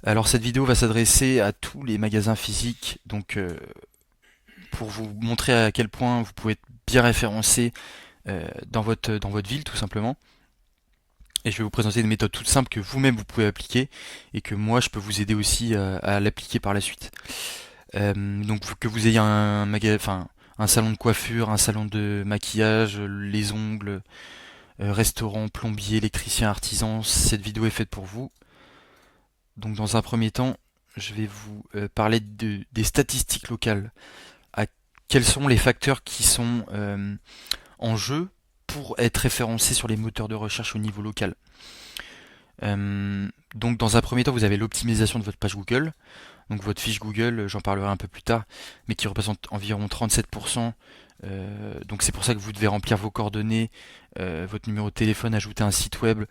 Alors cette vidéo va s'adresser à tous les magasins physiques, donc pour vous montrer à quel point vous pouvez être bien référencé dans votre ville tout simplement. Et je vais vous présenter une méthode toute simple que vous-même vous pouvez appliquer et que moi je peux vous aider aussi à l'appliquer par la suite. Donc que vous ayez un salon de coiffure, un salon de maquillage, les ongles, restaurant, plombier, électricien, artisan, cette vidéo est faite pour vous. Donc dans un premier temps, je vais vous parler des statistiques locales. À quels sont les facteurs qui sont en jeu pour être référencés sur les moteurs de recherche au niveau local. Donc dans un premier temps, vous avez l'optimisation de votre page Google. Donc votre fiche Google, j'en parlerai un peu plus tard, mais qui représente environ 37%. Donc c'est pour ça que vous devez remplir vos coordonnées, votre numéro de téléphone, ajouter un site web,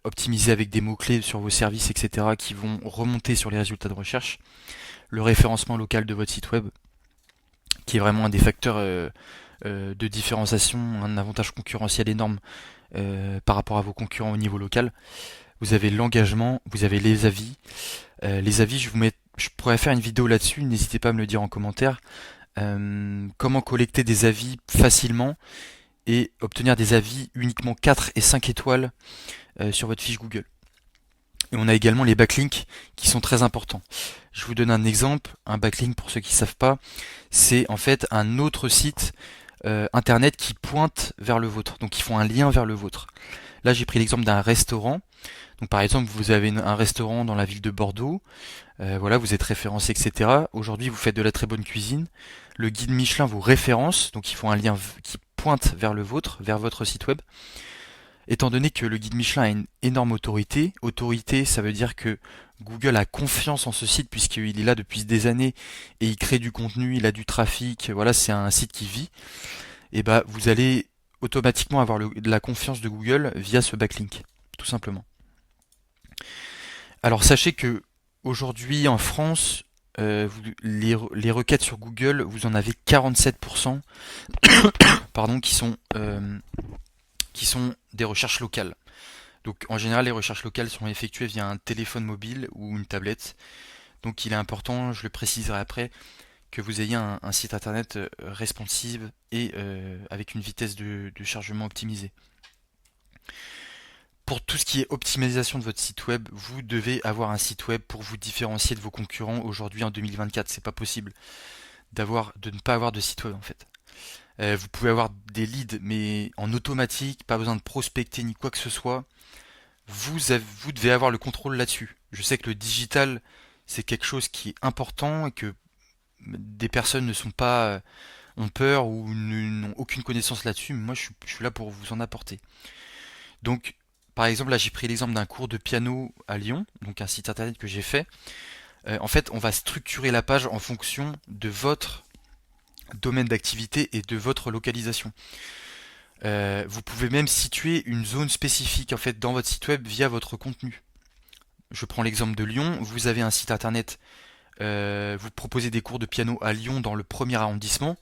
optimiser avec des mots-clés sur vos services, etc. qui vont remonter sur les résultats de recherche. Le référencement local de votre site web, qui est vraiment un des facteurs de différenciation, un avantage concurrentiel énorme par rapport à vos concurrents au niveau local. Vous avez l'engagement, vous avez les avis. Les avis, je pourrais faire une vidéo là-dessus, n'hésitez pas à me le dire en commentaire. Comment collecter des avis facilement et obtenir des avis uniquement 4 et 5 étoiles sur votre fiche Google. Et on a également les backlinks qui sont très importants. Je vous donne un exemple. Un backlink, pour ceux qui ne savent pas, c'est en fait un autre site internet qui pointe vers le vôtre. Donc ils font un lien vers le vôtre. Là, j'ai pris l'exemple d'un restaurant. Donc par exemple, vous avez un restaurant dans la ville de Bordeaux. Voilà, vous êtes référencé, etc. Aujourd'hui, vous faites de la très bonne cuisine. Le guide Michelin vous référence, donc ils font un lien qui pointe vers le vôtre, vers votre site web. Étant donné que le guide Michelin a une énorme autorité, ça veut dire que Google a confiance en ce site puisqu'il est là depuis des années et il crée du contenu, il a du trafic, voilà, c'est un site qui vit. Et bah, vous allez automatiquement avoir de la confiance de Google via ce backlink, tout simplement. Alors sachez que aujourd'hui en France, les requêtes sur Google, vous en avez 47% pardon, qui sont des recherches locales. Donc en général, les recherches locales sont effectuées via un téléphone mobile ou une tablette. Donc il est important, je le préciserai après, que vous ayez un site internet responsive et avec une vitesse de chargement optimisée. Pour tout ce qui est optimisation de votre site web, vous devez avoir un site web pour vous différencier de vos concurrents aujourd'hui en 2024. C'est pas possible de ne pas avoir de site web en fait. Vous pouvez avoir des leads, mais en automatique, pas besoin de prospecter ni quoi que ce soit. Vous devez avoir le contrôle là-dessus. Je sais que le digital, c'est quelque chose qui est important et que des personnes ne sont pas ont peur ou n'ont aucune connaissance là-dessus. Mais moi, je suis là pour vous en apporter. Donc, par exemple, là, j'ai pris l'exemple d'un cours de piano à Lyon, donc un site internet que j'ai fait. En fait, on va structurer la page en fonction de votre domaine d'activité et de votre localisation. Vous pouvez même situer une zone spécifique en fait dans votre site web via votre contenu. Je prends l'exemple de Lyon. Vous avez un site internet, vous proposez des cours de piano à Lyon dans le premier arrondissement.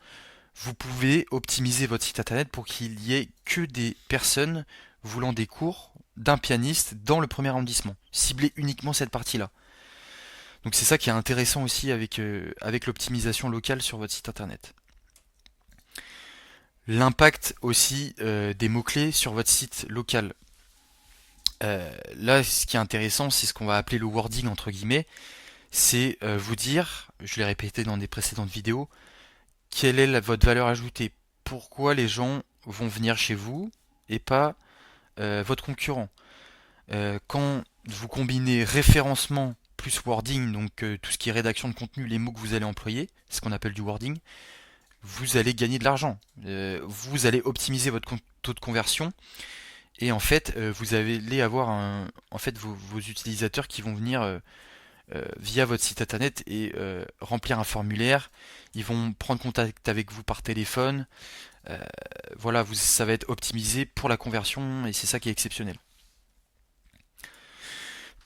Vous pouvez optimiser votre site internet pour qu'il y ait que des personnes voulant des cours d'un pianiste dans le premier arrondissement. Ciblez uniquement cette partie-là. Donc c'est ça qui est intéressant aussi avec l'optimisation locale sur votre site internet. L'impact aussi des mots-clés sur votre site local. Là, ce qui est intéressant, c'est ce qu'on va appeler le wording entre guillemets. C'est vous dire, je l'ai répété dans des précédentes vidéos, quelle est votre valeur ajoutée. Pourquoi les gens vont venir chez vous et pas votre concurrent. Quand vous combinez référencement plus wording, donc tout ce qui est rédaction de contenu, les mots que vous allez employer, c'est ce qu'on appelle du wording, vous allez gagner de l'argent. Vous allez optimiser votre taux de conversion et en fait vous allez avoir en fait vos utilisateurs qui vont venir via votre site internet et remplir un formulaire. Ils vont prendre contact avec vous par téléphone. Euh, voilà, ça va être optimisé pour la conversion et c'est ça qui est exceptionnel.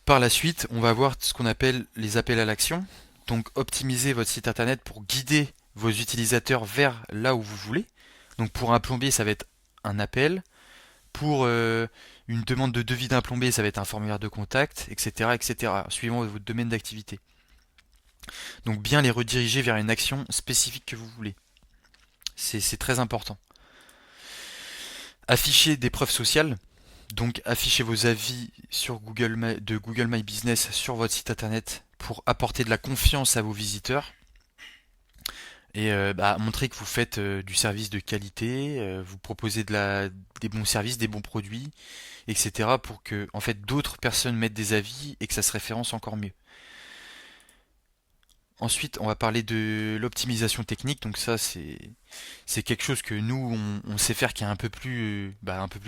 Par la suite, on va voir ce qu'on appelle les appels à l'action. Donc optimiser votre site internet pour guider vos utilisateurs vers là où vous voulez. Donc pour un plombier, ça va être un appel. Pour une demande de devis d'un plombier, ça va être un formulaire de contact, etc., etc., suivant votre domaine d'activité. Donc bien les rediriger vers une action spécifique que vous voulez. C'est très important. Afficher des preuves sociales. Donc affichez vos avis sur de Google My Business sur votre site internet pour apporter de la confiance à vos visiteurs et montrer que vous faites du service de qualité, vous proposez des bons services, des bons produits, etc. pour que en fait d'autres personnes mettent des avis et que ça se référence encore mieux. Ensuite, on va parler de l'optimisation technique. Donc ça, c'est quelque chose que nous on sait faire, qui est un peu plus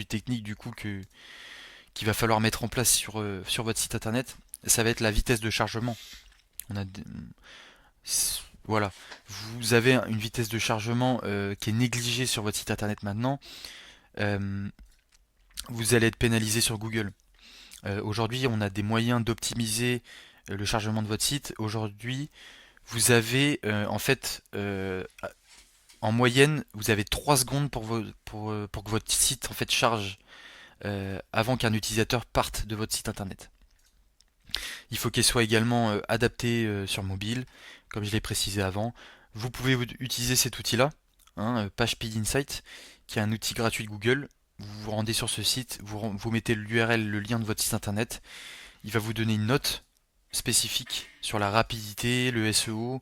technique du coup que qu'il va falloir mettre en place sur votre site internet. Ça va être la vitesse de chargement. On a voilà, vous avez une vitesse de chargement qui est négligée sur votre site internet maintenant. Euh, vous allez être pénalisé sur Google. Aujourd'hui, on a des moyens d'optimiser le chargement de votre site. Aujourd'hui, vous avez en moyenne, vous avez 3 secondes pour que votre site en fait charge avant qu'un utilisateur parte de votre site internet. Il faut qu'elle soit également adaptée sur mobile, comme je l'ai précisé avant. Vous pouvez utiliser cet outil-là, PageSpeed Insight, qui est un outil gratuit de Google. Vous vous rendez sur ce site, vous mettez l'URL, le lien de votre site internet. Il va vous donner une note spécifique sur la rapidité, le SEO,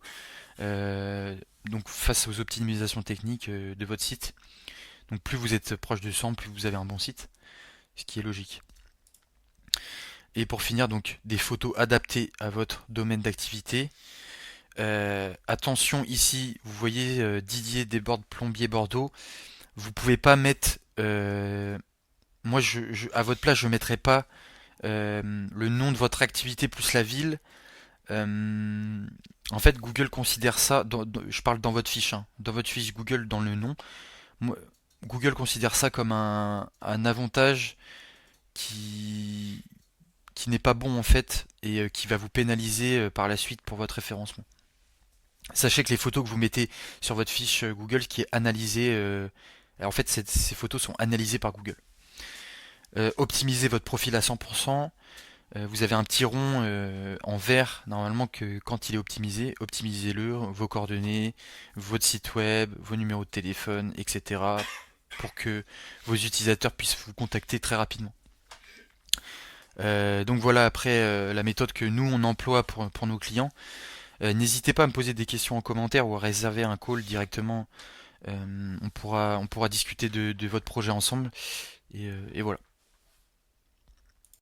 donc face aux optimisations techniques de votre site. Donc plus vous êtes proche de 100, plus vous avez un bon site, ce qui est logique. Et pour finir, donc des photos adaptées à votre domaine d'activité. Attention ici, vous voyez Didier Desbordes Plombier Bordeaux. Vous pouvez pas mettre. Moi, à votre place, je ne mettrais pas le nom de votre activité plus la ville. En fait, Google considère ça. Je parle dans votre fiche, hein, dans votre fiche Google, dans le nom. Moi, Google considère ça comme un avantage qui qui n'est pas bon en fait et qui va vous pénaliser par la suite pour votre référencement. Sachez que les photos que vous mettez sur votre fiche Google qui est analysée, en fait ces photos sont analysées par Google. Optimisez votre profil à 100%. Vous avez un petit rond en vert normalement que quand il est optimisé, optimisez-le, vos coordonnées, votre site web, vos numéros de téléphone, etc. pour que vos utilisateurs puissent vous contacter très rapidement. Donc voilà après la méthode que nous on emploie pour nos clients. N'hésitez pas à me poser des questions en commentaire ou à réserver un call directement. On pourra discuter de votre projet ensemble. Et voilà.